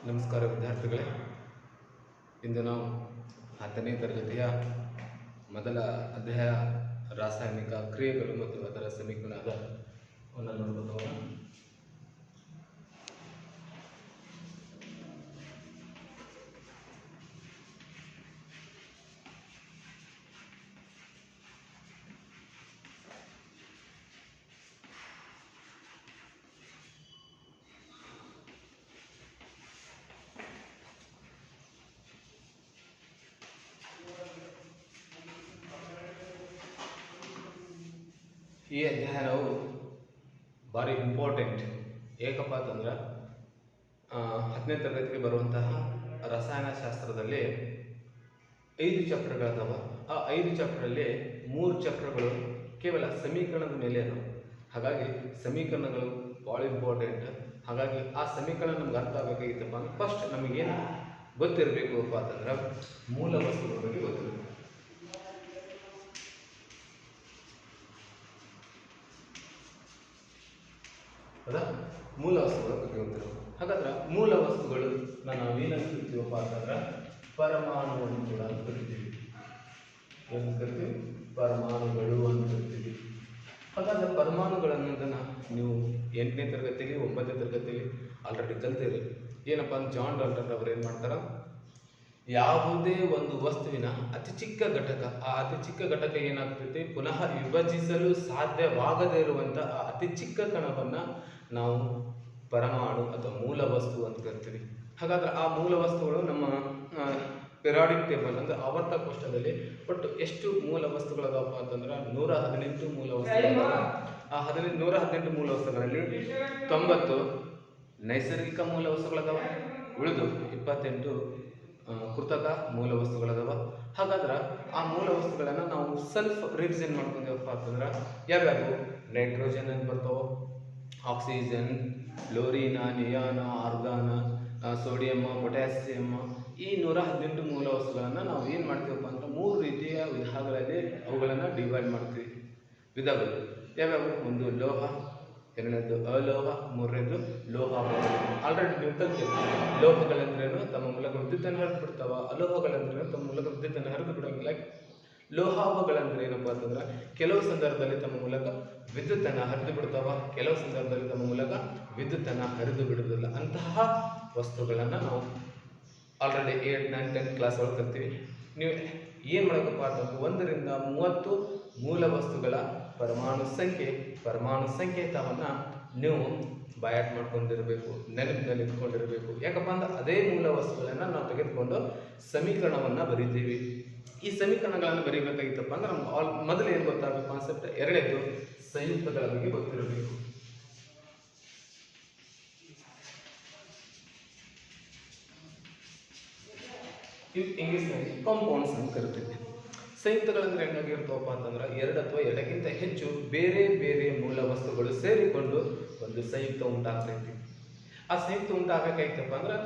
ನಮಸ್ಕಾರ ವಿದ್ಯಾರ್ಥಿಗಳೇ. ಇಂದು ನಾವು 10ನೇ ತರಗತಿಯ ಮೊದಲ ಅಧ್ಯಾಯ ರಾಸಾಯನಿಕ ಕ್ರಿಯೆಗಳು ಮತ್ತು ಅದರ ಸಮೀಕರಣದ ನೋಡೋಣ. ಈ ಅಧ್ಯಾಯ ನಾವು ಭಾರಿ ಇಂಪಾರ್ಟೆಂಟ್. ಏಕಪ್ಪ ಅಂತಂದ್ರೆ 10ನೇ ತರಗತಿಗೆ ಬರುವಂತಹ ರಸಾಯನಶಾಸ್ತ್ರದಲ್ಲಿ 5 ಚಾಪ್ಟರ್ಗಳದಾವ. ಆ 5 ಚಾಪ್ಟರಲ್ಲಿ 3 ಚಾಪ್ಟರ್ಗಳು ಕೇವಲ ಸಮೀಕರಣದ ಮೇಲೆ ಅದಾವ. ಹಾಗಾಗಿ ಸಮೀಕರಣಗಳು ಭಾಳ ಇಂಪಾರ್ಟೆಂಟ್. ಹಾಗಾಗಿ ಆ ಸಮೀಕರಣ ನಮ್ಗೆ ಅರ್ಥ ಆಗಬೇಕಾಗಿತ್ತಪ್ಪ ಅಂದ್ರೆ ಫಸ್ಟ್ ನಮಗೇನು ಗೊತ್ತಿರಬೇಕು ಅಪ್ಪ ಅಂತಂದ್ರೆ ಮೂಲ ವಸ್ತುಗಳ ಬಗ್ಗೆ ಗೊತ್ತಿರಬೇಕು. ಮೂಲ ವಸ್ತುಗಳ ಬಗ್ಗೆ ಗೊತ್ತಿರಬೇಕು. ಹಾಗಾದ್ರೆ ಮೂಲ ವಸ್ತುಗಳು ನಾವೇನಂತ ಕರಿತೀವಪ್ಪ ಅಂತಂದ್ರೆ ಪರಮಾಣು ಅಂತ ಕೂಡ ಕರಿತೀವಿ. ಏನು ಕರಿತೀವಿ? ಪರಮಾಣುಗಳು ಅಂತ ಕರಿತೀವಿ. ಹಾಗಾದ್ರೆ ಪರಮಾಣುಗಳನ್ನೋದನ್ನ ನೀವು 8ನೇ ತರಗತಿಯಲ್ಲಿ 9ನೇ ತರಗತಿಯಲ್ಲಿ ಆಲ್ರೆಡಿ ಕಲ್ತೀರಿ. ಏನಪ್ಪ ಅಂದ್ರೆ ಜಾನ್ ಡಾಲ್ಟನ್ ಅವ್ರು ಏನು ಮಾಡ್ತಾರ, ಯಾವುದೇ ಒಂದು ವಸ್ತುವಿನ ಅತಿ ಚಿಕ್ಕ ಘಟಕ, ಆ ಅತಿ ಚಿಕ್ಕ ಘಟಕ ಏನಾಗ್ತೈತಿ, ಪುನಃ ವಿಭಜಿಸಲು ಸಾಧ್ಯವಾಗದೇ ಇರುವಂಥ ಆ ಅತಿ ಚಿಕ್ಕ ಕಣವನ್ನ ನಾವು ಪರಮಾಣು ಅಥವಾ ಮೂಲ ವಸ್ತು ಅಂತ ಕರಿತೀವಿ. ಹಾಗಾದ್ರೆ ಆ ಮೂಲ ವಸ್ತುಗಳು ನಮ್ಮ ಪಿರಾಡಿಕ್ ಟೇಬಲ್ ಅಂದ್ರೆ ಆವರ್ತ ಕೋಷ್ಟಕದಲ್ಲಿ ಒಟ್ಟು ಎಷ್ಟು ಮೂಲ ವಸ್ತುಗಳದಾವಪ್ಪ ಅಂತಂದ್ರೆ 118 ಮೂಲ ವಸ್ತುಗಳು. ಆ 118 ಮೂಲ ವಸ್ತುಗಳಲ್ಲಿ 90 ನೈಸರ್ಗಿಕ ಮೂಲ ವಸ್ತುಗಳದಾವ, ಉಳಿದು 28 ಕೃತಕ ಮೂಲ ವಸ್ತುಗಳದಾವ. ಹಾಗಾದ್ರೆ ಆ ಮೂಲ ವಸ್ತುಗಳನ್ನು ನಾವು ಸೆಲ್ಫ್ ರಿವಿಷನ್ ಮಾಡ್ಕೊಂಡೇವಪ್ಪ ಅಂತಂದ್ರೆ ಯಾವ್ಯಾವು? ನೈಟ್ರೋಜನ್ ಅಂತ ಬರ್ತಾವ, ಆಕ್ಸಿಜನ್, ಫ್ಲೋರಿನ, ನಿಯಾನ, ಆರ್ಗಾನ, ಸೋಡಿಯಂ, ಪೊಟ್ಯಾಸಿಯಂ. ಈ 118 ಮೂಲ ವಸ್ತುಗಳನ್ನು ನಾವು ಏನು ಮಾಡ್ತೀವಪ್ಪ ಅಂದ್ರೆ 3 ರೀತಿಯ ವಿಧಗಳಲ್ಲಿ ಅವುಗಳನ್ನು ಡಿವೈಡ್ ಮಾಡ್ತೀವಿ. ವಿಧಗಳು ಯಾವ್ಯಾವು? ಒಂದು ಲೋಹ, ಎರಡನೇದು ಅಲೋಹ, ಮೂರನೇದು ಲೋಹ. ಆಲ್ರೆಡಿ ನೀವು ಕಲ್ತೀವಿ. ಲೋಹಗಳಂದ್ರೇನು? ತಮ್ಮ ಮೂಲಕ ವಿದ್ಯುತ್ತನ್ನು ಹರಿದು ಬಿಡ್ತಾವ. ಅಲೋಹಗಳಂದ್ರೇನು? ತಮ್ಮ ಮೂಲಕ ವಿದ್ಯುತ್ತನ್ನು ಹರಿದು ಬಿಡೋಂಗಿಲ್ಲ. ಲೋಹಾವಗಳಂದ್ರೆ ಏನಪ್ಪ ಅಂತಂದ್ರೆ ಕೆಲವು ಸಂದರ್ಭದಲ್ಲಿ ತಮ್ಮ ಮೂಲಕ ವಿದ್ಯುತ್ತನ್ನು ಹರಿದು ಬಿಡ್ತಾವ, ಕೆಲವು ಸಂದರ್ಭದಲ್ಲಿ ತಮ್ಮ ಮೂಲಕ ವಿದ್ಯುತ್ತನ್ನು ಹರಿದು ಬಿಡುವುದಿಲ್ಲ. ಅಂತಹ ವಸ್ತುಗಳನ್ನು ನಾವು ಆಲ್ರೆಡಿ 8, 9, 10 ಕ್ಲಾಸ್ ಒಳಗೆ ಕಲ್ತೀವಿ. ನೀವು ಏನು ಮಾಡಬೇಕಪ್ಪ ಅಂತಂದ್ರೆ 1 ರಿಂದ 30 ಮೂಲ ವಸ್ತುಗಳ ಪರಮಾಣು ಸಂಕೇತವನ್ನು ನೀವು ಬಯಾಟ್ ಮಾಡ್ಕೊಂಡಿರಬೇಕು, ನೆನಪಿನಲ್ಲಿ ಇಟ್ಕೊಂಡಿರಬೇಕು. ಯಾಕಪ್ಪ ಅಂದ್ರೆ ಅದೇ ಮೂಲ ವಸ್ತುಗಳನ್ನು ನಾವು ತೆಗೆದುಕೊಂಡು ಸಮೀಕರಣವನ್ನು ಬರೀತೀವಿ. ಈ ಸಮೀಕರಣಗಳನ್ನು ಬರೀಬೇಕಾಗಿತ್ತಪ್ಪ ಅಂದ್ರೆ ನಮ್ಗೆ ಮೊದಲು ಏನು ಗೊತ್ತಾಗಬೇಕು ಕಾನ್ಸೆಪ್ಟ್? ಎರಡನೇದು ಸಂಯುಕ್ತಗಳ ಬಗ್ಗೆ ಗೊತ್ತಿರಬೇಕು. ಇಂಗ್ಲಿಷ್ನಲ್ಲಿ ಕಾಂಪೌಂಡ್ಸ್ ಅಂತ ಕರಿತೀವಿ. ಸಂಯುಕ್ತಗಳಂದ್ರೆ ಹೆಂಗಾಗಿರ್ತವಪ್ಪ ಅಂತಂದ್ರೆ 2 ಅಥವಾ 2ಕ್ಕಿಂತ ಹೆಚ್ಚು ಬೇರೆ ಬೇರೆ ಮೂಲ ವಸ್ತುಗಳು ಸೇರಿಕೊಂಡು ಒಂದು ಸಂಯುಕ್ತ ಉಂಟಾಗ್ತೈತಿ. ಆ ಸಂಯುಕ್ತ ಉಂಟಾಗಬೇಕಾಯ್ತಪ್ಪ ಅಂದ್ರೆ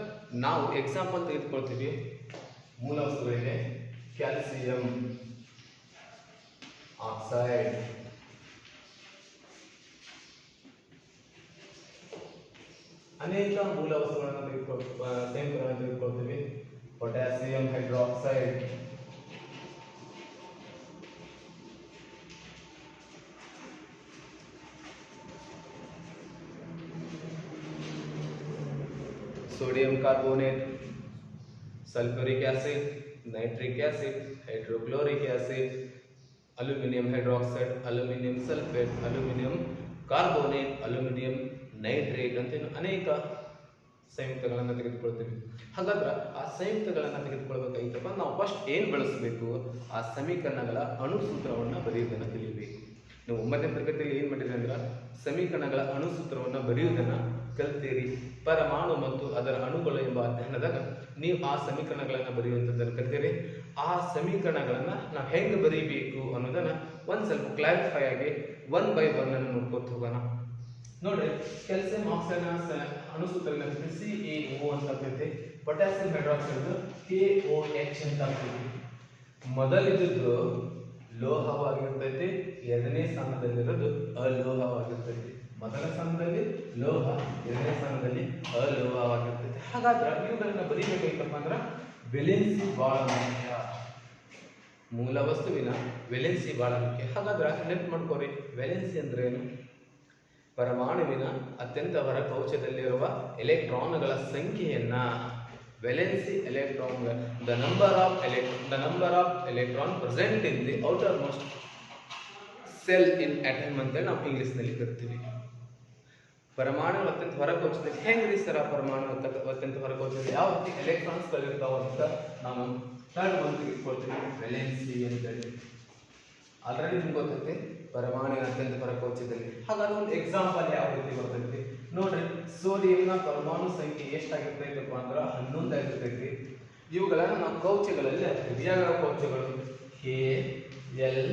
ನಾವು ಎಕ್ಸಾಂಪಲ್ ತೆಗೆದುಕೊಳ್ತೀವಿ. ಮೂಲ ವಸ್ತುಗಳಿಗೆ ಕ್ಯಾಲ್ಸಿಯಂ ಆಕ್ಸೈಡ್, ಅನೇಕ ಮೂಲ ವಸ್ತುಗಳನ್ನು ಸಂಯುಕ್ತಗಳನ್ನು ತೆಗೆದುಕೊಳ್ತೀವಿ. Potassium hydroxide, sodium carbonate, sulphuric acid, nitric acid, hydrochloric acid, aluminium hydroxide, aluminium sulphate, aluminium carbonate, aluminium nitrate ಅಂತ ಅನೇಕ ಸಂಯುಕ್ತಗಳನ್ನು ತೆಗೆದುಕೊಳ್ತೀವಿ. ಹಾಗಾದ್ರೆ ಆ ಸಂಯುಕ್ತಗಳನ್ನು ತೆಗೆದುಕೊಳ್ಬೇಕಾಗಿತ್ತಪ್ಪ ನಾವು ಫಸ್ಟ್ ಏನು ಬಳಸಬೇಕು? ಆ ಸಮೀಕರಣಗಳ ಅಣುಸೂತ್ರವನ್ನು ಬರೆಯುವುದನ್ನು ಕಲಿಯಬೇಕು. ನೀವು 9ನೇ ತರಗತಿಯಲ್ಲಿ ಏನು ಮಾಡಿದ್ರಿ ಅಂದ್ರೆ ಸಮೀಕರಣಗಳ ಅಣುಸೂತ್ರವನ್ನು ಬರೆಯುವುದನ್ನು ಕಲಿತೀರಿ. ಪರಮಾಣು ಮತ್ತು ಅದರ ಅಣುಗಳು ಎಂಬ ಅಧ್ಯಯನದಾಗ ನೀವು ಆ ಸಮೀಕರಣಗಳನ್ನು ಬರೆಯುವಂಥದ್ದನ್ನು ಕಲಿತೀರಿ. ಆ ಸಮೀಕರಣಗಳನ್ನು ನಾವು ಹೆಂಗೆ ಬರೀಬೇಕು ಅನ್ನೋದನ್ನು ಒಂದು ಸ್ವಲ್ಪ ಕ್ಲಾರಿಫೈ ಆಗಿ 1 by 1 ಅನ್ನು ನೋಡ್ಕೊತ ಹೋಗೋಣ. ನೋಡ್ರಿ, ಕ್ಯಾಲ್ಸಿಯಂ ಆಕ್ಸೈಡ್ ಅಣುಸೂತ್ರ CaO ಅಂತ ಆಗ್ತೈತಿ. ಪೊಟ್ಯಾಸಿಯಂ ಹೈಡ್ರಾಕ್ಸೈಡ್ KOH ಅಂತ ಆಗ್ತೈತಿ. ಮೊದಲಿದ್ದು ಲೋಹವಾಗಿರ್ತೈತಿ, 2ನೇ ಸ್ಥಾನದಲ್ಲಿರೋದು ಅಲೋಹವಾಗಿರ್ತೈತಿ. ಮೊದಲ ಸ್ಥಾನದಲ್ಲಿ ಲೋಹ, ಎರಡನೇ ಸ್ಥಾನದಲ್ಲಿ ಅಲೋಹವಾಗಿರ್ತೈತೆ. ಹಾಗಾದ್ರೆ ಇವುಗಳನ್ನ ಬರೀಬೇಕಾಯ್ತಪ್ಪ ಅಂದ್ರೆ ವೇಲೆನ್ಸಿ ಬಹಳ ಮುಖ್ಯ. ಮೂಲ ವಸ್ತುವಿನ ವೇಲೆನ್ಸಿ ಬಹಳ ಮುಖ್ಯ. ಹಾಗಾದ್ರೆ ನೆನಪು ಮಾಡ್ಕೋರಿ, ವೇಲೆನ್ಸಿ ಅಂದ್ರೆ ಏನು? ಪರಮಾಣುವಿನ ಅತ್ಯಂತ ಹೊರ ಕವಚದಲ್ಲಿರುವ ಎಲೆಕ್ಟ್ರಾನ್ಗಳ ಸಂಖ್ಯೆಯನ್ನ valency electron, the number of electron present in the outermost shell in atom ಅಂತೇಳಿ ನಾವು ಇಂಗ್ಲಿಷ್ನಲ್ಲಿ ಕರಿತೀವಿ. ಪರಮಾಣು ಅತ್ಯಂತ ಹೊರಕೋಚದಲ್ಲಿ ಹೆಂಗ್ರಿ ಸರ್? ಪರಮಾಣು ಅತ್ಯಂತ ಹೊರಕೋಚದಲ್ಲಿ ಯಾವ ರೀತಿ ಎಲೆಕ್ಟ್ರಾನ್ಸ್ಗಳಿರ್ತಾವ ಅಂತ ನಾನು ಥರ್ಡ್ ಒಂದು ತೆಗೆದುಕೊಳ್ತೀನಿ, ವೇಲೆನ್ಸಿ ಅಂತೇಳಿ. ಆಲ್ರೆಡಿ ನಿಮ್ಗೆ ಗೊತ್ತೈತಿ ಪರಮಾಣುವಿನ ಅತ್ಯಂತ ಹೊರಕೋಚದಲ್ಲಿ. ಹಾಗಾದ್ರೆ ಒಂದು ಎಕ್ಸಾಂಪಲ್ ಯಾವ ರೀತಿ ಬರ್ತೈತಿ ನೋಡ್ರಿ. ಸೋಡಿಯಂನ ಪರಮಾಣು ಸಂಖ್ಯೆ ಎಷ್ಟಾಗಿರ್ತೈತಪ್ಪ ಅಂದ್ರೆ 11 ಆಗಿರ್ತೈತಿ. ಇವುಗಳನ್ನ ನಾವು ಕವಚಗಳಲ್ಲಿ ಯಾವ ಕವಚಗಳು ಕೆ, ಎಲ್,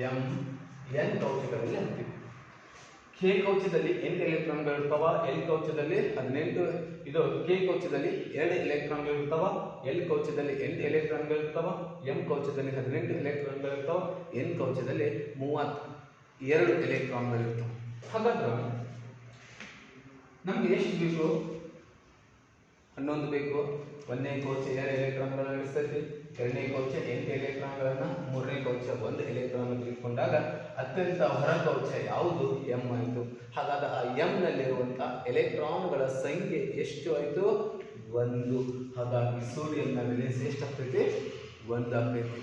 ಎಂ, ಎನ್ ಕವಚಗಳಲ್ಲಿ ಅಂತೀವಿ. ಕೆ ಕವಚದಲ್ಲಿ 8 ಎಲೆಕ್ಟ್ರಾನ್ಗಳು ಇರ್ತಾವ, ಎಲ್ ಕವಚದಲ್ಲಿ 18, ಇದು ಕೆ ಕವಚದಲ್ಲಿ 2 ಎಲೆಕ್ಟ್ರಾನ್ಗಳು ಇರ್ತಾವ, ಎಲ್ ಕವಚದಲ್ಲಿ 8 ಎಲೆಕ್ಟ್ರಾನ್ಗಳು ಇರ್ತಾವ, ಎಂ ಕವಚದಲ್ಲಿ 18 ಎಲೆಕ್ಟ್ರಾನ್ಗಳು ಇರ್ತಾವ, ಎನ್ ಕವಚದಲ್ಲಿ 32 ಎಲೆಕ್ಟ್ರಾನ್ಗಳು ಇರ್ತಾವ. ಹಾಗಾದ್ರೆ ನಮ್ಗೆ ಎಷ್ಟು ಬೇಕು? 11 ಬೇಕು. ಒಂದನೇ ಕವಚ 2 ಎಲೆಕ್ಟ್ರಾನ್ಗಳನ್ನು ನಡೆಸ್ತೈತಿ, ಎರಡನೇ ಕವಚ 8 ಎಲೆಕ್ಟ್ರಾನ್ಗಳನ್ನ, ಮೂರನೇ ಕವಚ 1 ಎಲೆಕ್ಟ್ರಾನ್ ತೆಗೆದುಕೊಂಡಾಗ ಅತ್ಯಂತ ಹೊರ ಕವಚ ಯಾವುದು? ಎಂ ಆಯಿತು. ಹಾಗಾದ್ರೆ ಆ ಎಂ ನಲ್ಲಿರುವಂತಹ ಎಲೆಕ್ಟ್ರಾನ್ಗಳ ಸಂಖ್ಯೆ ಎಷ್ಟು ಆಯಿತು? 1. ಹಾಗಾಗಿ ಸೋಡಿಯಂನ ವೇಲೆನ್ಸಿ ಎಷ್ಟಾಗ್ತೈತಿ? 1 ಆಗ್ತೈತಿ.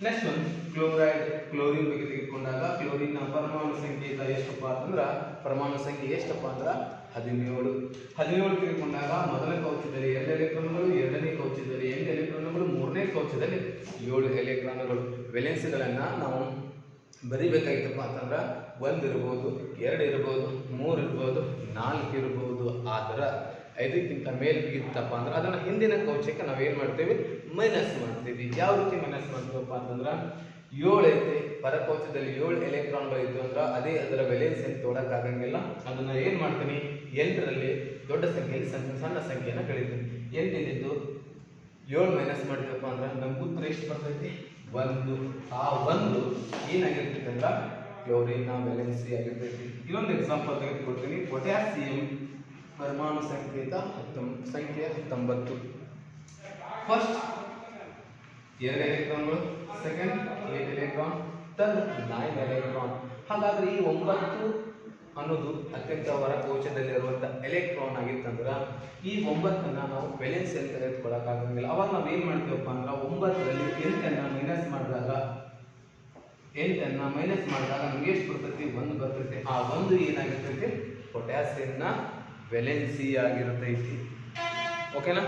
ನೆಕ್ಸ್ಟ್ ಒಂದು ಕ್ಲೋರೈಡ್, ಕ್ಲೋರಿನ್ ಬಗ್ಗೆ ತೆಗೆದುಕೊಂಡಾಗ ಕ್ಲೋರಿನ್ ಪರಮಾಣು ಸಂಖ್ಯೆ ಎಷ್ಟಪ್ಪ ಅಂತಂದ್ರೆ ಪರಮಾಣು ಸಂಖ್ಯೆ ಎಷ್ಟಪ್ಪ ಅಂದ್ರೆ 17 ತೆಗೆದುಕೊಂಡಾಗ ಮೊದಲ ಕವಚದಲ್ಲಿ 2 ಎಲೆಕ್ಟ್ರಾನ್ಗಳು, ಎರಡನೇ ಕವಚದಲ್ಲಿ 8 ಎಲೆಕ್ಟ್ರಾನ್ಗಳು, ಮೂರನೇ ಕವಚದಲ್ಲಿ 7 ಎಲೆಕ್ಟ್ರಾನ್ಗಳು. ವೇಲೆನ್ಸಿಗಳನ್ನ ನಾವು ಬರಿಬೇಕಾಯ್ತಪ್ಪ ಅಂತಂದ್ರೆ 1 ಇರ್ಬೋದು, 2 ಇರ್ಬೋದು, 3 ಇರ್ಬೋದು, 4 ಇರ್ಬೋದು. ಆದ್ರೆ 5ಕ್ಕಿಂತ ಮೇಲ್ಗಿತ್ತಪ್ಪ ಅಂದ್ರೆ ಅದನ್ನ ಹಿಂದಿನ ಕವಚಕ್ಕೆ ನಾವೇನ್ ಮಾಡ್ತೀವಿ? ಮೈನಸ್ ಮಾಡ್ತೀವಿ. ಯಾವ ರೀತಿ ಮೈನಸ್ ಮಾಡ್ತೀವಪ್ಪ ಅಂತಂದ್ರೆ 7 ಐತಿ, ಪರಕವಚದಲ್ಲಿ 7 ಎಲೆಕ್ಟ್ರಾನ್ಗಳು ಇತ್ತು ಅಂದ್ರೆ ಅದೇ ಅದರ ವೇಲೆನ್ಸಿ ಅಂತ ತೊಡಕ್ಕಾಗಂಗಿಲ್ಲ. ಅದನ್ನ ಏನ್ ಮಾಡ್ತೀನಿ? 8ರಲ್ಲಿ ದೊಡ್ಡ ಸಂಖ್ಯೆಯಲ್ಲಿ ಸಣ್ಣ ಸಂಖ್ಯೆಯನ್ನು ಕಳಿತೀನಿ. 8 ಇದ್ದು 7 ಮೈನಸ್ ಮಾಡಿದಪ್ಪ ಅಂದ್ರೆ ನಮ್ಗೆ ಉತ್ತರ ಎಷ್ಟು ಬರ್ತೈತಿ? 1. ಆ 1 ಏನಾಗಿರ್ತೈತಿ ಅಂದ್ರೆ ಕ್ಲೋರಿನ್ ವೇಲೆನ್ಸಿ ಆಗಿರ್ತೈತಿ. ಇನ್ನೊಂದು ಎಕ್ಸಾಂಪಲ್ ತೆಗೆದುಕೊಳ್ತೀನಿ. ಪೊಟ್ಯಾಸಿಯಂ ಪರಮಾಣು ಸಂಖ್ಯೆ 19. ಫಸ್ಟ್ 2 ಎಲೆಕ್ಟ್ರಾನ್ಗಳು, ಸೆಕೆಂಡ್ 8 ಎಲೆಕ್ಟ್ರಾನ್, ಥರ್ಡ್ 9 ಎಲೆಕ್ಟ್ರಾನ್. ಹಾಗಾದ್ರೆ ಈ 9 ಅನ್ನೋದು ಅತ್ಯಂತ ಹೊರ ಕೋಶದಲ್ಲಿರುವಂಥ ಎಲೆಕ್ಟ್ರಾನ್ ಆಗಿತ್ತಂದ್ರೆ ಈ 9ಅನ್ನ ನಾವು ವೇಲೆನ್ಸಿ ಅಂತ ತೆಗೆದುಕೊಳ್ಳಕ್ಕಾಗಂಗಿಲ್ಲ. ಅವಾಗ ನಾವು ಏನು ಮಾಡ್ತೀವಪ್ಪ ಅಂದ್ರೆ 9ರಲ್ಲಿ 8ಅನ್ನ ಮೈನಸ್ ಮಾಡಿದಾಗ ನಮ್ಗೆ ಎಷ್ಟು ಬರ್ತೈತಿ? 1 ಬರ್ತೈತಿ. ಆ 1 ಏನಾಗಿರ್ತೈತಿ? ಪೊಟ್ಯಾಸಿಯಂನ ವೇಲೆನ್ಸಿ ಆಗಿರ್ತೈತಿ. ಓಕೆನಾ?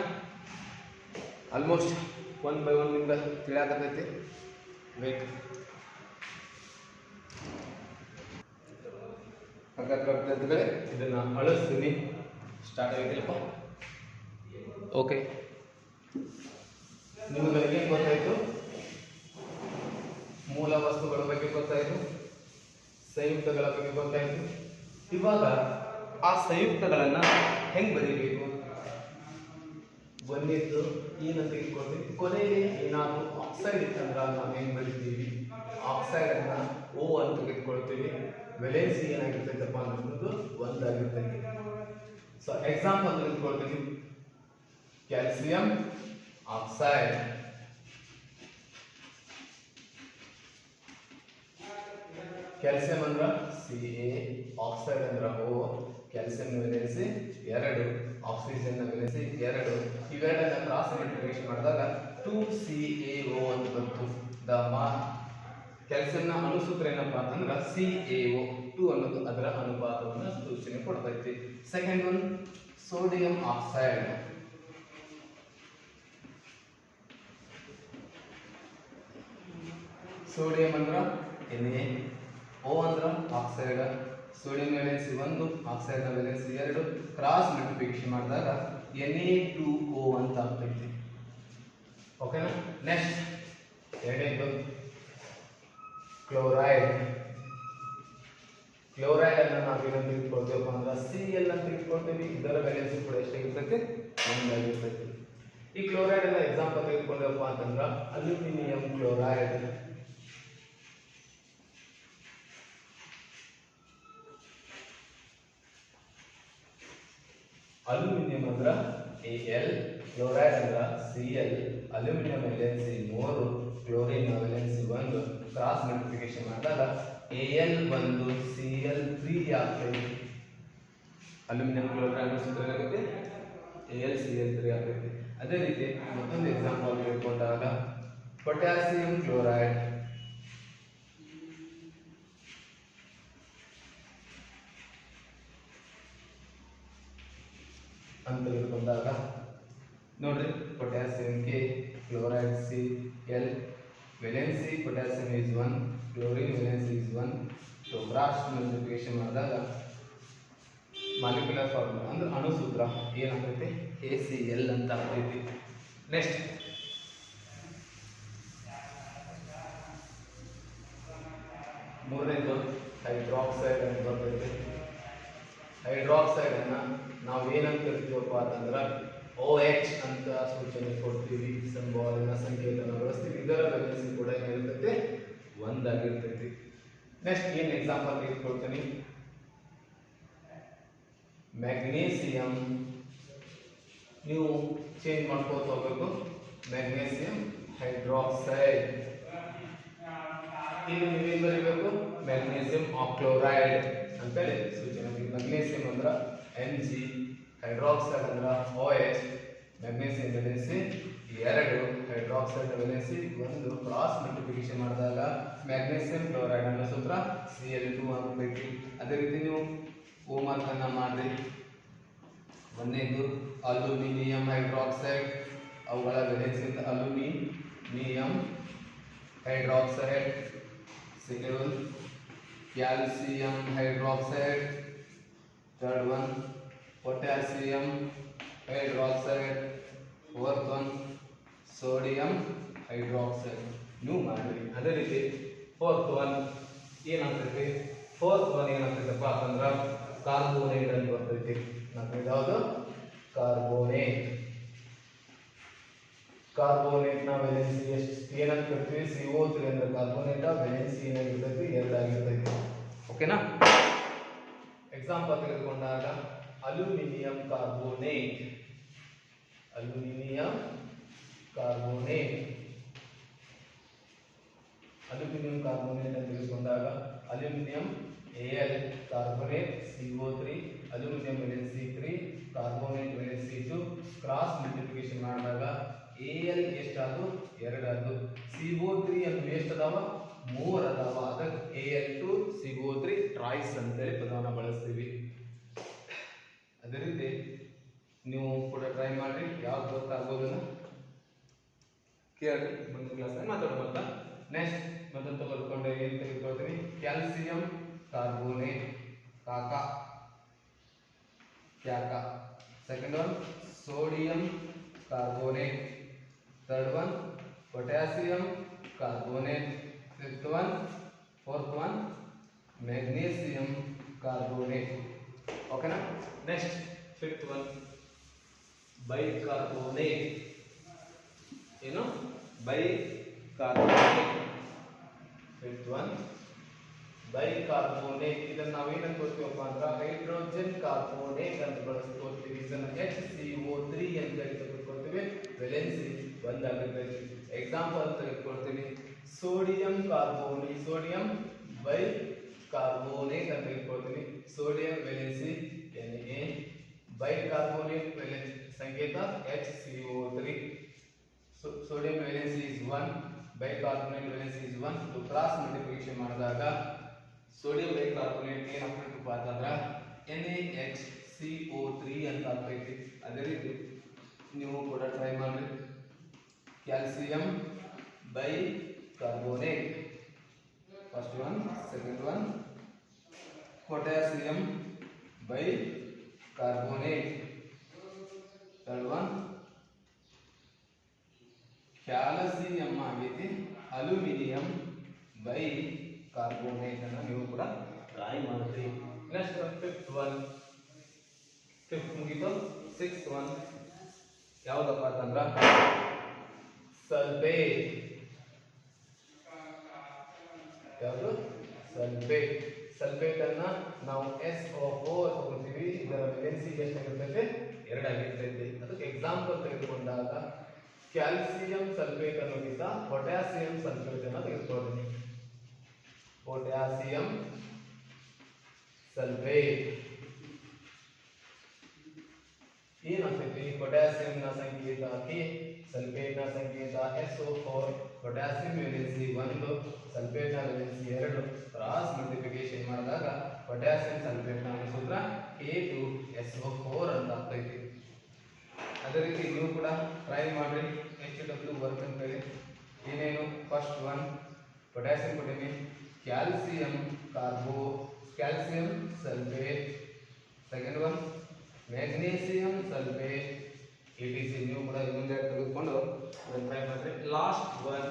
ಆಲ್ಮೋಸ್ಟ್ 1 by 1 ನಿಮ್ಗೆ ತಿಳಿಯಾಕತೈತಿ. ವೇಟ್. ಹಾಗಾದ್ರೆ ವಿದ್ಯಾರ್ಥಿಗಳೇ ಇದನ್ನ ಅಳಿಸ್ತೀನಿ. ಸ್ಟಾರ್ಟ್ ಆಗಿಲ್ಲಪ್ಪ. ಓಕೆ, ನಿಮಗೆ ಏನು ಗೊತ್ತಾಯಿತು? ಮೂಲ ವಸ್ತುಗಳ ಬಗ್ಗೆ ಗೊತ್ತಾಯಿತು, ಸಂಯುಕ್ತಗಳ ಬಗ್ಗೆ ಗೊತ್ತಾಯಿತು. ಇವಾಗ ಆ ಸಂಯುಕ್ತಗಳನ್ನ ಹೆಂಗ್ ಬರೀಬೇಕು? ಒಂದೇದ್ದು ಏನಂತ ತೆಗೆದುಕೊಳ್ತೀವಿ. ಕೊನೆಯಲ್ಲಿ ಏನಾದರೂ ಆಕ್ಸೈಡ್ ಇತ್ತಂದ್ರೆ ನಾವು ಹೆಂಗ್ ಬರೀತೀವಿ? ಆಕ್ಸೈಡ್ ಅನ್ನ O ಅಂತ ತೆಗೆದುಕೊಳ್ತೀವಿ. ವೇಲೆನ್ಸಿ ಏನಾಗಿರ್ತೈತಪ್ಪ ಅನ್ನೋದು 1 ಆಗಿರ್ತೈತಿ. ಸೊ ಎಕ್ಸಾಂಪಲ್ ತೆಗೆದುಕೊಳ್ತೀವಿ. ಕ್ಯಾಲ್ಸಿಯಂ ಆಕ್ಸೈಡ್, ಕ್ಯಾಲ್ಸಿಯಂ ಅಂದ್ರೆ Ca, ಆಕ್ಸೈಡ್ ಅಂದ್ರೆ O. Calcium valency 2, oxygen valency 2. ಇವೆರಡನ್ನ ಕ್ರಾಸ್ ಮಲ್ಟಿಪ್ಲಿಕೇಶನ್ ಮಾಡಿದಾಗ 2CaO ಅಂತ ಬಂತು. ಕ್ಯಾಲ್ಸಿಯಂನ ಅಣುಸೂತ್ರ ಏನಪ್ಪಾ ಅಂತಂದ್ರೆ CaO. 2 ಅನ್ನೋದು ಅದರ ಅನುಪಾತವನ್ನು ಸೂಚನೆ ಕೊಡ್ತೈತಿ. Second one sodium oxide. Sodium ಅಂದ್ರೆ Na, O ಅಂದ್ರೆ oxide. Sodium valency 1, oxide valency 2. Cross multiplication ಮಾಡಿದಾಗ Na2O ಅಂತ ಆಗ್ತೈತಿ. ಓಕೆನಾ? ನೆಕ್ಸ್ಟ್ ಎರಡನೇದು ಕ್ಲೋರೈಡ್. ಕ್ಲೋರೈಡ್ ಅನ್ನು ನಾವು ಏನಂತ ತೆಗೆದುಕೊಳ್ತೀವಪ್ಪ ಅಂದ್ರೆ Cl ಅಂತ ತೆಗೆದುಕೊಳ್ತೀವಿ. ಇದರ ವೇಲೆನ್ಸಿ ಕೂಡ ಎಷ್ಟಾಗಿರ್ತೈತಿ? 1 ಆಗಿರ್ತೈತಿ. ಈ ಕ್ಲೋರೈಡ್ ಅನ್ನ ಎಕ್ಸಾಂಪಲ್ ತೆಗೆದುಕೊಂಡಪ್ಪ ಅಂತಂದ್ರೆ ಅಲ್ಯೂಮಿನಿಯಂ ಕ್ಲೋರೈಡ್. ಅಲ್ಯೂಮಿನಿಯಂ ಅಂದ್ರ Al, ಕ್ಲೋರೈಡ್ ಅಂದ್ರ Cl, aluminium valency 3, chlorine valency 1, cross multiplication ಮಾಡಿದಾಗ Al ಬಂದು Cl3 ಆಗ್ತೈತಿ. ಅಲ್ಯೂಮಿನಿಯಂ ಕ್ಲೋರೈಡ್ ಸೂತ್ರ ಏನಾಗುತ್ತೆ AlCl3 ಆಗ್ತೈತಿ. ಅದೇ ರೀತಿ ಮತ್ತೊಂದು ಎಕ್ಸಾಂಪಲ್ ತಿಳ್ಕೊಂಡಾಗ ಪೊಟ್ಯಾಸಿಯಂ ಕ್ಲೋರೈಡ್ ಅಂತ ತಿಳ್ಕೊಂಡಾಗ ನೋಡ್ರಿ potassium K, chloride Cl, valency potassium is 1, chlorine valency is 1. So cross multiplication ಮಾಡಿದಾಗ ಮಾಲಿಕ್ಯುಲರ್ ಫಾರ್ಮುಲಾ ಅಂದ್ರೆ ಅಣು ಸೂತ್ರ ಏನಾಗ್ತೈತಿ ACl ಅಂತ ಆಗ್ತೈತಿ. ನೆಕ್ಸ್ಟ್ ಮೂರನೇದು ಹೈಡ್ರಾಕ್ಸೈಡ್ ಅಂತ ಬರ್ತೈತಿ. ಹೈಡ್ರಾಕ್ಸೈಡ್ ಅನ್ನ ನಾವು ಏನಂತ ಕರಿತೀವಪ್ಪ ಅಂತಂದ್ರೆ OH ಅಂತ ಸೂಚನೆ ಕೊಡ್ತೀವಿ, ಸಂಭಾವನೆ ಸಂಕೇತನ ಬಳಸ್ತೀವಿ. ಇದರ ವೇಲೆನ್ಸಿ ಕೂಡ ಏನಿರ್ತೈತಿ 1 ಆಗಿರ್ತೈತಿ. ನೆಕ್ಸ್ಟ್ ಏನು ಎಕ್ಸಾಂಪಲ್ ತೆಗೆದುಕೊಳ್ತೀನಿ, ಮ್ಯಾಗ್ನೀಸಿಯಂ. ನೀವು ಚೇಂಜ್ ಮಾಡ್ಕೋತ ಹೋಗ್ಬೇಕು. ಮ್ಯಾಗ್ನೀಸಿಯಂ ಹೈಡ್ರಾಕ್ಸೈಡ್, ಇಲ್ಲಿ ನೀವೇನು ಬರೀಬೇಕು ಮ್ಯಾಗ್ನೀಸಿಯಂ ಆಕ್ಲೋರೈಡ್ ಅಂತೇಳಿ ಸೂಚನೆ. ಮ್ಯಾಗ್ನೀಸಿಯಂ ಅಂದ್ರೆ Mg, ಹೈಡ್ರಾಕ್ಸೈಡ್ ಅಂದ್ರೆ OH, magnesium valency 2, hydroxide valency 1. Cross multiplication ಮಾಡಿದಾಗ ಮ್ಯಾಗ್ನೀಸಿಯಂ ಕ್ಲೋರೈಡ್ ಅನ್ನೋ ಸೂತ್ರ Cl2 ಆಗಬೇಕು. ಅದೇ ರೀತಿ ನೀವು ಹೋಮ್ವರ್ಕ್ ಅನ್ನ ಮಾಡಿ. ಒಂದನೇದು ಅಲ್ಯೂಮಿನಿಯಂ ಹೈಡ್ರಾಕ್ಸೈಡ್, ಅವುಗಳ valency aluminium hydroxide. Second one calcium hydroxide. Third one potassium hydroxide. Fourth one sodium hydroxide. ನೀವು ಮಾಡಿರಿ. ಅದೇ ರೀತಿ ಫೋರ್ತ್ ಒನ್ ಏನಾಗ್ತೈತಪ್ಪ ಅಂತಂದ್ರೆ ಕಾರ್ಬೋನೇಟ್ ಅಂತ ಬರ್ತೈತಿ. ಯಾವುದು ಕಾರ್ಬೋನೇಟ್. ಕಾರ್ಬೋನೇಟ್ ನ ವೇಲೆನ್ಸಿ ಎಷ್ಟು ಏನಂತ ಕರಿತೀವಿ CO3 ಅಂದ್ರೆ ಕಾರ್ಬೋನೇಟ್ ವೇಲೆನ್ಸಿ ಏನಾಗಿರ್ತೈತಿ 2 ಆಗಿರ್ತೈತಿ. ಓಕೆನಾ. ಎಕ್ಸಾಂಪಲ್ ತೆಗೆದುಕೊಂಡಾಗ ಅಲ್ಯೂಮಿನಿಯಂ ಕಾರ್ಬೋನೇಟ್. ಅಲ್ಯೂಮಿನಿಯಂ ಕಾರ್ಬೋನೇಟ್ ಅಂತ ತೆಗೆದುಕೊಂಡಾಗ aluminium Al, carbonate CO3, aluminium valency 3, carbonate valency 2. Cross multiplication ಮಾಡಿದಾಗ Al ಎಷ್ಟಾದು 2 ಅದು. CO3 ಅಂತ ಎಷ್ಟು ಅದಾವ 3 ಅದಾವ. ಅದಕ್ಕೆ Al2 CO3 ಟ್ರೈಸ್ ಅಂತೇಳಿ ಪದವನ್ನು ಬಳಸ್ತೀವಿ. ಅದೇ ರೀತಿ ನೀವು ಕೂಡ ಟ್ರೈ ಮಾಡಿ, ಯಾವ್ದು ಗೊತ್ತಾಗೋದನ್ನ ಕೇಳಿ ಮುಂದಿನ ಕ್ಲಾಸ್ ಮಾತಾಡೋಣ. ನೆಕ್ಸ್ಟ್ ಮತ್ತೊಂದು ಬರ್ಕೊಂಡು ಏನು ತೆಗೆದುಕೊಳ್ತೀವಿ, ಕ್ಯಾಲ್ಸಿಯಂ ಕಾರ್ಬೋನೇಟ್ ಕಾಕಾ ಕ್ಯಾಕ. Second one sodium carbonate. Third one potassium carbonate. Fifth one fourth one magnesium carbonate. ಓಕೆನಾ. Next fifth one bicarbonate. ಏನು ಬೈಕಾರ್ಬೋನೇಟ್. Fifth one bicarbonate. ಇದನ್ನು ನಾವೇನಂತ ಕೊಡ್ತೀವಪ್ಪ ಅಂದ್ರೆ ಹೈಡ್ರೋಜನ್ ಕಾರ್ಬೋನೇಟ್ ಅಂತ ಬಳಸ್ಕೊಳ್ತೀವಿ. ಇದನ್ನು HCO3 ಅಂತ ತೆಗೆದುಕೊಳ್ತೀವಿ. ವೇಲೆನ್ಸಿ 1 ಆಗಿರ್ತೈತಿ. ಎಕ್ಸಾಂಪಲ್ ತೆಗೆದುಕೊಳ್ತೀವಿ ಸೋಡಿಯಂ ಕಾರ್ಬೋನೇಟ್. ಸೋಡಿಯಂ ಬೈಕಾರ್ಬೋನೇಟ್ ಅಂತ ತೆಗೆದುಕೊಳ್ತೀವಿ. Sodium valency Na, bicarbonate valency ಸಂಕೇತ HCO3. Sodium valency is 1, bicarbonate valency is 1. to cross multiplication ಮಾಡಿದಾಗ ಸೋಡಿಯಂ ಬೈಕಾರ್ಬೋನೇಟ್ ಏನಾಗ್ತೈತಪ್ಪ ಅಂತಂದ್ರೆ NaHCO3 ಅಂತ ಆಗ್ತೈತಿ. ಅದೇ ರೀತಿ ನೀವು ಕೂಡ ಟ್ರೈ ಮಾಡಿ. Calcium bicarbonate first one. Second one potassium bicarbonate. Third one calcium ಆಗೈತಿ. ಅಲ್ಯೂಮಿನಿಯಂ ಬೈಕಾರ್ಬೋನೇಟ್ ಅನ್ನು ನೀವು ಕೂಡ ಟ್ರೈ ಮಾಡ್ತೀವಿ. Next fifth one. ಫಿಫ್ತ್ ಮುಗಿತು. ಸಿಕ್ಸ್ತ್ ಒನ್ ಯಾವುದಪ್ಪ ಅಂತಂದ್ರೆ ಸಲ್ಫೇಟ್. ಯಾವುದು ಸಲ್ಫೇಟ್. ಸಲ್ಫೇಟ್ ಅನ್ನ ನಾವು SO4 ತಗೋತೀವಿ. ಇದರ ವೇಲೆನ್ಸಿ ಎಷ್ಟಾಗಿರ್ತೈತೆ ಎಕ್ಸಾಂಪಲ್ ತೆಗೆದುಕೊಂಡಾಗ ಕ್ಯಾಲ್ಸಿಯಂ ಸಲ್ಫೇಟ್ ಅನ್ನೋಕ್ಕಿಂತ ಪೊಟ್ಯಾಸಿಯಂ ಸಲ್ಫೇಟ್ ಅನ್ನು ತೆಗೆದುಕೊಳ್ತೀನಿ. ಪೊಟ್ಯಾಸಿಯಂ ಸಲ್ಫೇಟ್ ಏನಾಗ್ತೈತಿ? ಪೊಟ್ಯಾಸಿಯಂ ನ ಸಂಕೇತ K, ಸಲ್ಫೇಟ್ ನ ಸಂಕೇತ SO4, ಪೊಟ್ಯಾಸಿಯಂ ವೇಲೆನ್ಸಿ 1, ಸಲ್ಫೇಟ್ ನ ವೇಲೆನ್ಸಿ 2, ಕ್ರಾಸ್ ಮಲ್ಟಿಪ್ಲಿಕೇಶನ್ ಮಾಡಿದಾಗ ಪೊಟ್ಯಾಸಿಯಂ ಸಲ್ಫೇಟ್ ನ ಸೂತ್ರ K2SO4 ಅಂತ ಆಗ್ತೈತಿ. ಅದೇ ರೀತಿ ನೀವು ಕೂಡ ಟ್ರೈ ಮಾಡ್ರಿ. HW ವರ್ಕ್ ಅಂತ ಹೇಳಿ ಏನೇನು? ಫಸ್ಟ್ ಒನ್ ಪೊಟ್ಯಾಸಿಯಂ ಕೊಟ್ಟಿನಿ, calcium sulphate, second one magnesium sulphate, ETC. ನೀವು ಕೂಡ ಇನ್ನೊಂದು ತೆಗೆದುಕೊಂಡು ಟ್ರೈ ಮಾಡ್ರಿ. Last one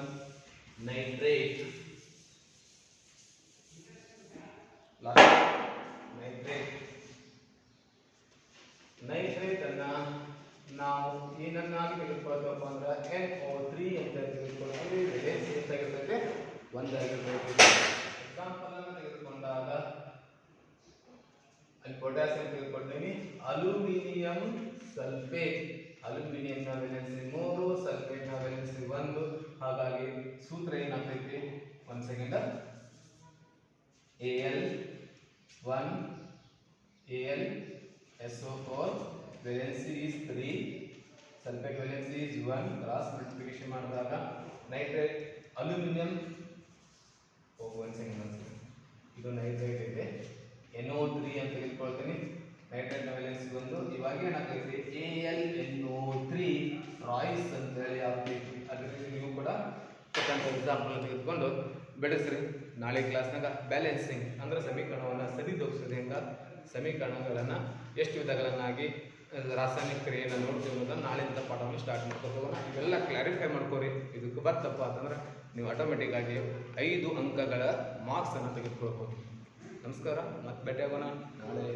nitrate. ನೈಟ್ರೇಟ್ ಅನ್ನ ನಾವು ಏನನ್ನಾಗಿ ತೆಗೆದುಕೊಳ್ತೇವಪ್ಪ ಅಂದ್ರೆ NO3 ಅಂತ ತೆಗೆದುಕೊಳ್ತೀವಿ. ವೇಲೆನ್ಸಿ ಎಷ್ಟಾಗಿರ್ತೈತೆ? 1 ಆಗಿರ್ತೈತೆ. ಎಕ್ಸಾಂಪಲ್ ಅನ್ನು ತೆಗೆದುಕೊಂಡಾಗ ಅಲ್ಲಿ ಪೊಟ್ಯಾಸಿಯಂ ತೆಗೆದುಕೊಳ್ತೀನಿ, ಅಲ್ಯೂಮಿನಿಯಂ ಸಲ್ಫೇಟ್. ಅಲ್ಯೂಮಿನಿಯಂ ನ ವೇಲೆನ್ಸಿ 3, ಸಲ್ಫೇಟ್ ನ ವೇಲೆನ್ಸಿ 1. ಹಾಗಾಗಿ ಸೂತ್ರ ಏನಾಗ್ತೈತಿ? 1 second. AlSO4 valency is 3, sulphate valency is 1. Cross multiplication ಮಾಡಿದಾಗ ನೈಟ್ರೇಟ್ ಅಲ್ಯೂಮಿನಿಯಂ 1 ಸೆಕೆಂಡ್. ಇದು ನೈಟ್ರೇಟ್ ಇದೆ. NO3 ಅಂತ ತೆಗೆದುಕೊಳ್ತೀನಿ. ನೈಟ್ರೇಟ್ ನ ವೇಲೆನ್ಸಿ 1. ಇವಾಗ ಏನಾಗ್ತೈತಿ? AlNO3 ರಾಯ್ಸ್ ಅಂತ ಹೇಳಿ ಆಗ್ತೈತಿ. ಅದೇ ರೀತಿ ನೀವು ಕೂಡ ಎಕ್ಸಾಂಪಲ್ ತೆಗೆದುಕೊಂಡು ಬೆಳೆಸ್ರಿ. ನಾಳೆ ಕ್ಲಾಸ್ನಾಗ ಬ್ಯಾಲೆನ್ಸಿಂಗ್ ಅಂದ್ರೆ ಸಮೀಕರಣವನ್ನು ಸರಿದೂಗಿಸೋದ್ರಿಂದ ಸಮೀಕರಣಗಳನ್ನು ಎಷ್ಟು ವಿಧಗಳನ್ನಾಗಿ ರಾಸಾಯನಿಕ ಕ್ರಿಯೆಯನ್ನು ನೋಡ್ತೀವಿ ಅನ್ನೋದನ್ನು ನಾಳೆಯಿಂದ ಪಾಠವನ್ನು ಸ್ಟಾರ್ಟ್ ಮಾಡ್ಕೋಬೋಣ. ಇವೆಲ್ಲ ಕ್ಲಾರಿಫೈ ಮಾಡ್ಕೋರಿ. ಇದಕ್ಕೆ ಬರ್ತಪ್ಪ ಅಂತಂದ್ರೆ ನೀವು ಆಟೋಮೆಟಿಕ್ ಆಗಿ 5 ಅಂಕಗಳ ಮಾರ್ಕ್ಸ್ ಅನ್ನು ತೆಗೆದುಕೊಳ್ಬೋದು. ನಮಸ್ಕಾರ, ಮತ್ತೆ ಭೇಟಿಯಾಗೋಣ ನಾಳೆ.